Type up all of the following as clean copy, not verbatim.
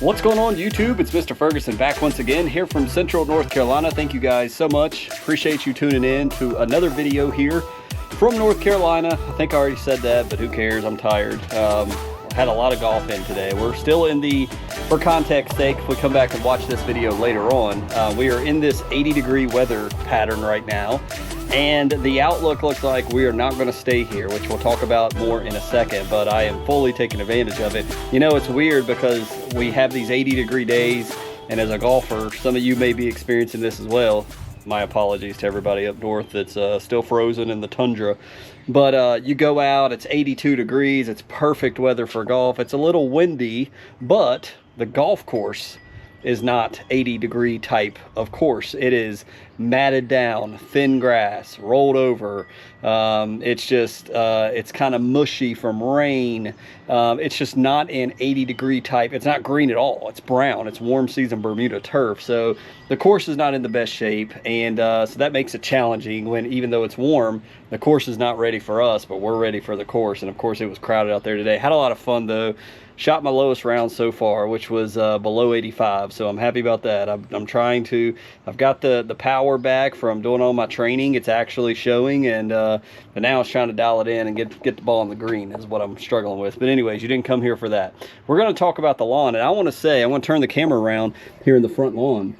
What's going on YouTube? It's Mr. Ferguson back once again here from Central North Carolina. Thank you guys so much. Appreciate you tuning in to another video here from North Carolina. I think I already said that, but who cares? I'm tired. Had a lot of golf in today. We're still in the, for context sake, if we come back and watch this video later on, we are in this 80-degree weather pattern right now. And the outlook looks like we are not going to stay here, which we'll talk about more in a second, but I am fully taking advantage of it. You know, it's weird because we have these 80-degree days, and as a golfer, some of you may be experiencing this as well. My apologies to everybody up north that's still frozen in the tundra. But you go out, it's 82 degrees, it's perfect weather for golf. It's a little windy, but the golf course is not 80-degree type of course. It is matted down, thin grass, rolled over. It's just, it's kind of mushy from rain. It's just not an 80-degree type. It's not green at all. It's brown. It's warm season Bermuda turf. So the course is not in the best shape. And so that makes it challenging when, even though it's warm, the course is not ready for us, but we're ready for the course. And of course it was crowded out there today. Had a lot of fun though. Shot my lowest round so far, which was below 85, so I'm happy about that. I'm trying to, I've got the power back from doing all my training. It's actually showing, and but now it's trying to dial it in and get the ball on the green is what I'm struggling with. But anyways, you didn't come here for that. We're going to talk about the lawn, and I want to turn the camera around here in the front lawn.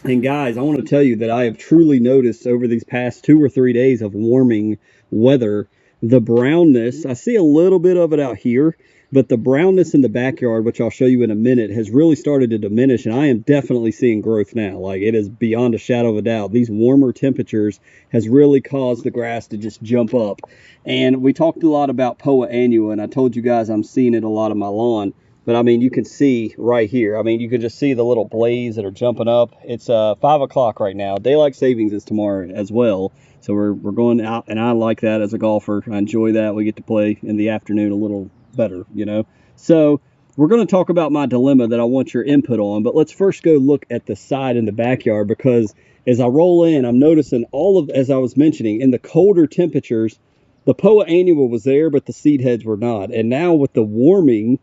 And guys, I want to tell you that I have truly noticed over these past 2 or 3 days of warming weather, the brownness, I see a little bit of it out here, but the brownness in the backyard, which I'll show you in a minute, has really started to diminish, and I am definitely seeing growth now. Like, it is beyond a shadow of a doubt. These warmer temperatures has really caused the grass to just jump up. And we talked a lot about annua, and I told you guys I'm seeing it a lot on my lawn. But I mean, you can see right here. I mean, you can just see the little blades that are jumping up. It's 5 o'clock right now. Daylight savings is tomorrow as well. So we're going out, and I like that as a golfer. I enjoy that. We get to play in the afternoon a little better, you know. So we're going to talk about my dilemma that I want your input on, but let's first go look at the side in the backyard, because as I roll in, I'm noticing all of, as I was mentioning, in the colder temperatures, the annua was there, but the seed heads were not. And now with the warming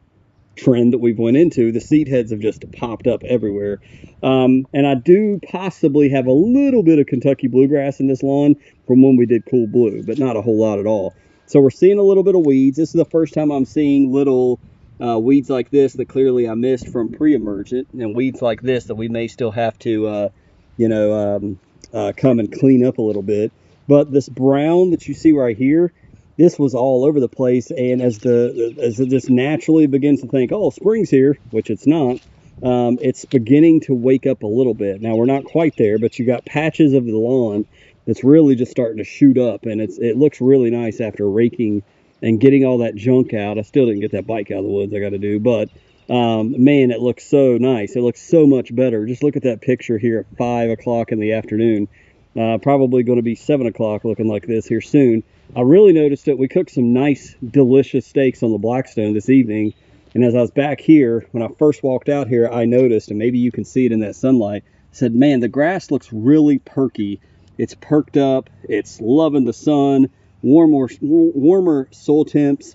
trend that we've went into, the seed heads have just popped up everywhere. And I do possibly have a little bit of Kentucky bluegrass in this lawn from when we did cool blue, but not a whole lot at all. So we're seeing a little bit of weeds. This is the first time I'm seeing little weeds like this that clearly I missed from pre-emergent, and weeds like this that we may still have to, come and clean up a little bit. But this brown that you see right here, this was all over the place. And as it just naturally begins to think, oh, spring's here, which it's not, it's beginning to wake up a little bit. Now, we're not quite there, but you got patches of the lawn that's really just starting to shoot up, and it looks really nice after raking and getting all that junk out. I still didn't get that bike out of the woods I got to do, but man, it looks so nice. It looks so much better. Just look at that picture here at 5 o'clock in the afternoon. Probably going to be 7 o'clock looking like this here soon. I really noticed it. We cooked some nice, delicious steaks on the Blackstone this evening, and as I was back here, when I first walked out here, I noticed, and maybe you can see it in that sunlight, I said, man, the grass looks really perky. It's perked up, it's loving the sun, warmer soil temps,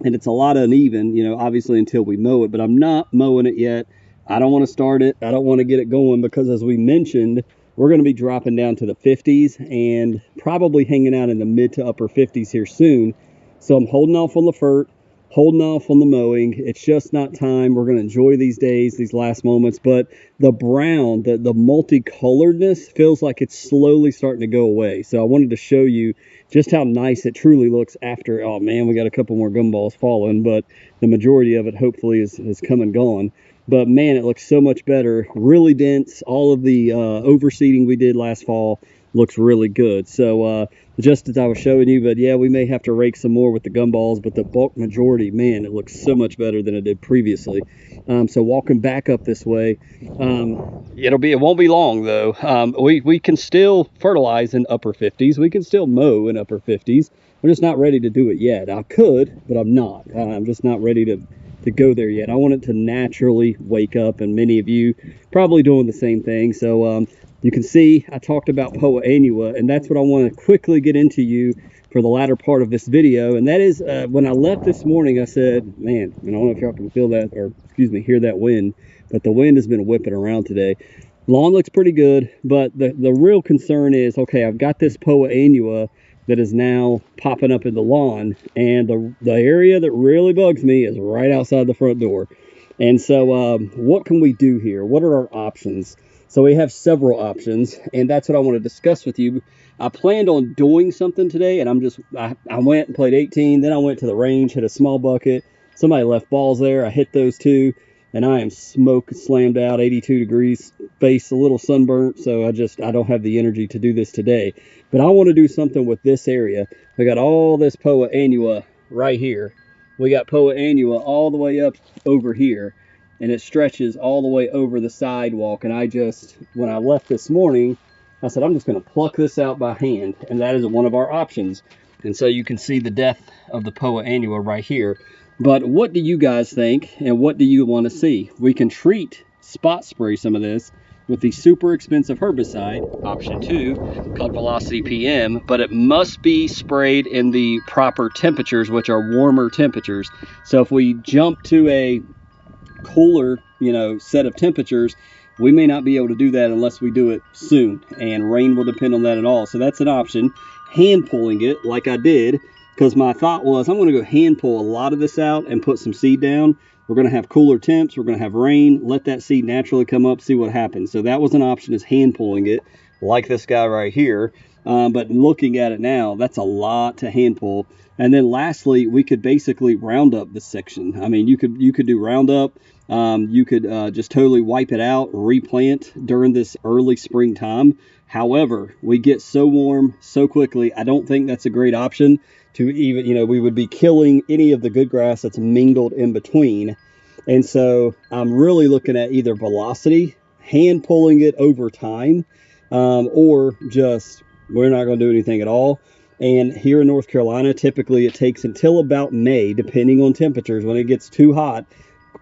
and it's a lot uneven, you know, obviously until we mow it, but I'm not mowing it yet. I don't want to start it. I don't want to get it going because, as we mentioned, we're going to be dropping down to the 50s and probably hanging out in the mid to upper 50s here soon. So I'm holding off on the fert, holding off on the mowing. It's just not time. We're going to enjoy these days, these last moments. But the brown, the multicoloredness feels like it's slowly starting to go away. So I wanted to show you just how nice it truly looks after, oh man, we got a couple more gumballs falling, but the majority of it hopefully is come and gone. But man, it looks so much better. Really dense. All of the overseeding we did last fall looks really good. So just as I was showing you, but yeah, we may have to rake some more with the gumballs, but the bulk majority, man, it looks so much better than it did previously. So walking back up this way, it won't be long though. We can still fertilize in upper 50s. We can still mow in upper 50s. We're just not ready to do it yet. I could, but I'm not. I'm just not ready to go there yet. I want it to naturally wake up, and many of you probably doing the same thing. So you can see I talked about Poa annua, and that's what I want to quickly get into you for the latter part of this video. And that is, when I left this morning, I said, man, I don't know if y'all can feel that, or excuse me, hear that wind, but the wind has been whipping around today. Lawn looks pretty good, but the real concern is, okay, I've got this Poa annua that is now popping up in the lawn, and the area that really bugs me is right outside the front door. And so what can we do here? What are our options? So we have several options, and that's what I want to discuss with you. I planned on doing something today, and I went and played 18, then I went to the range, hit a small bucket. Somebody left balls there. I hit those two, and I am slammed out, 82 degrees, face a little sunburnt, so I don't have the energy to do this today. But I want to do something with this area. We got all this Poa annua right here. We got Poa annua all the way up over here, and it stretches all the way over the sidewalk. And when I left this morning, I said, I'm just going to pluck this out by hand, and that is one of our options. And so you can see the depth of the Poa annua right here. But what do you guys think, and what do you want to see? We can spot spray some of this with the super expensive herbicide, option 2, called Velocity PM, but it must be sprayed in the proper temperatures, which are warmer temperatures. So if we jump to a cooler, set of temperatures, we may not be able to do that unless we do it soon, and rain will depend on that at all. So that's an option. Hand pulling it like I did, because my thought was I'm going to go hand pull a lot of this out and put some seed down. We're going to have cooler temps, we're going to have rain, let that seed naturally come up, see what happens. So that was an option, is hand pulling it like this guy right here. But looking at it now, that's a lot to hand pull. And then lastly, we could basically Roundup this section. I mean, you could do Roundup. You could just totally wipe it out, replant during this early springtime. However, we get so warm so quickly, I don't think that's a great option to even, we would be killing any of the good grass that's mingled in between. And so I'm really looking at either Velocity, hand pulling it over time, or just we're not going to do anything at all. And here in North Carolina, typically it takes until about May, depending on temperatures. When it gets too hot,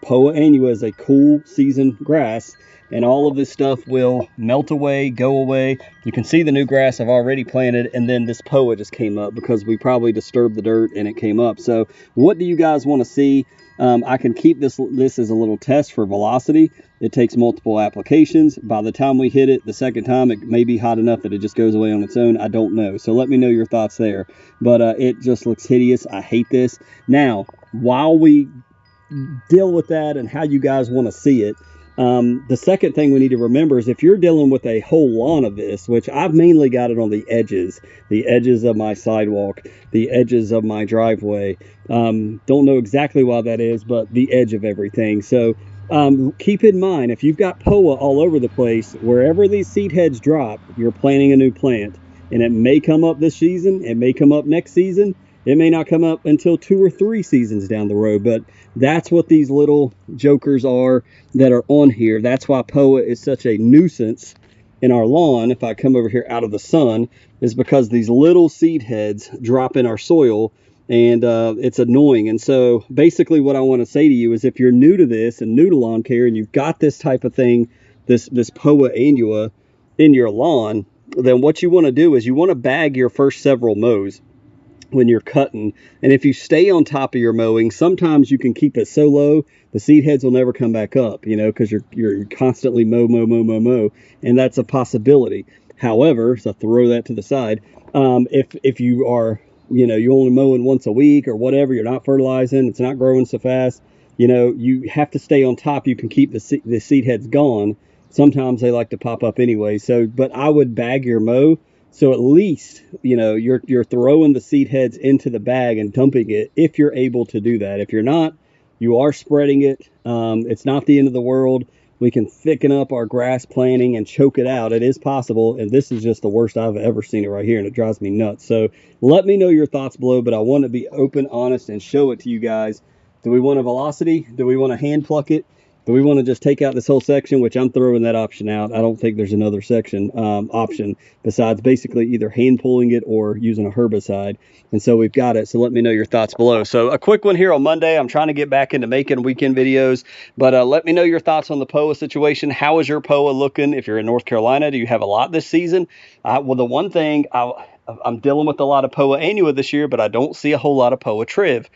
Poa annua is a cool season grass, and all of this stuff will melt away, go away. You can see the new grass I've already planted, and then this Poa just came up because we probably disturbed the dirt and it came up. So what do you guys want to see? I can keep this as a little test for Velocity. It takes multiple applications. By the time we hit it the second time, it may be hot enough that it just goes away on its own. I don't know. So let me know your thoughts there. But it just looks hideous. I hate this. Now, while we deal with that and how you guys want to see it, the second thing we need to remember is if you're dealing with a whole lawn of this, which I've mainly got it on the edges of my sidewalk, the edges of my driveway. Don't know exactly why that is, but the edge of everything. So keep in mind, if you've got Poa all over the place, wherever these seed heads drop, you're planting a new plant. And it may come up this season, it may come up next season, it may not come up until 2 or 3 seasons down the road, but that's what these little jokers are that are on here. That's why Poa is such a nuisance in our lawn. If I come over here out of the sun, is because these little seed heads drop in our soil, and it's annoying. And so basically what I want to say to you is if you're new to this and new to lawn care, and you've got this type of thing, this Poa annua in your lawn, then what you want to do is you want to bag your first several mows when you're cutting. And if you stay on top of your mowing, sometimes you can keep it so low the seed heads will never come back up, because you're constantly mow, and that's a possibility. However, so throw that to the side. If you are, you're only mowing once a week or whatever, you're not fertilizing, it's not growing so fast, you have to stay on top. You can keep the seed heads gone. Sometimes they like to pop up anyway. So, but I would bag your mow. So at least, you're throwing the seed heads into the bag and dumping it if you're able to do that. If you're not, you are spreading it. It's not the end of the world. We can thicken up our grass planting and choke it out. It is possible, and this is just the worst I've ever seen it right here, and it drives me nuts. So let me know your thoughts below, but I want to be open, honest, and show it to you guys. Do we want a Velocity? Do we want to hand pluck it? Do we want to just take out this whole section, which I'm throwing that option out? I don't think there's another section option besides basically either hand pulling it or using a herbicide. And so we've got it. So let me know your thoughts below. So a quick one here on Monday. I'm trying to get back into making weekend videos, but let me know your thoughts on the POA situation. How is your POA looking? If you're in North Carolina, do you have a lot this season? Well, the one thing I'm dealing with a lot of POA annua this year, but I don't see a whole lot of POA triv.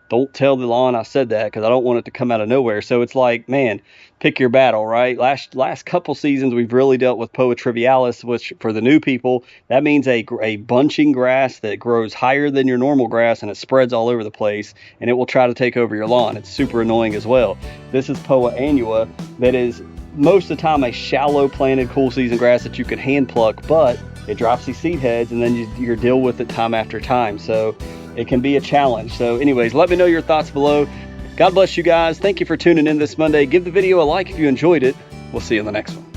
Don't tell the lawn I said that, because I don't want it to come out of nowhere. So it's like, man, pick your battle, right? Last couple seasons, we've really dealt with POA trivialis, which for the new people, that means a bunching grass that grows higher than your normal grass, and it spreads all over the place, and it will try to take over your lawn. It's super annoying as well. This is POA annua, that is most of the time a shallow planted cool season grass that you could hand pluck, but it drops these seed heads, and then you deal with it time after time. So it can be a challenge. So anyways, let me know your thoughts below. God bless you guys. Thank you for tuning in this Monday. Give the video a like if you enjoyed it. We'll see you in the next one.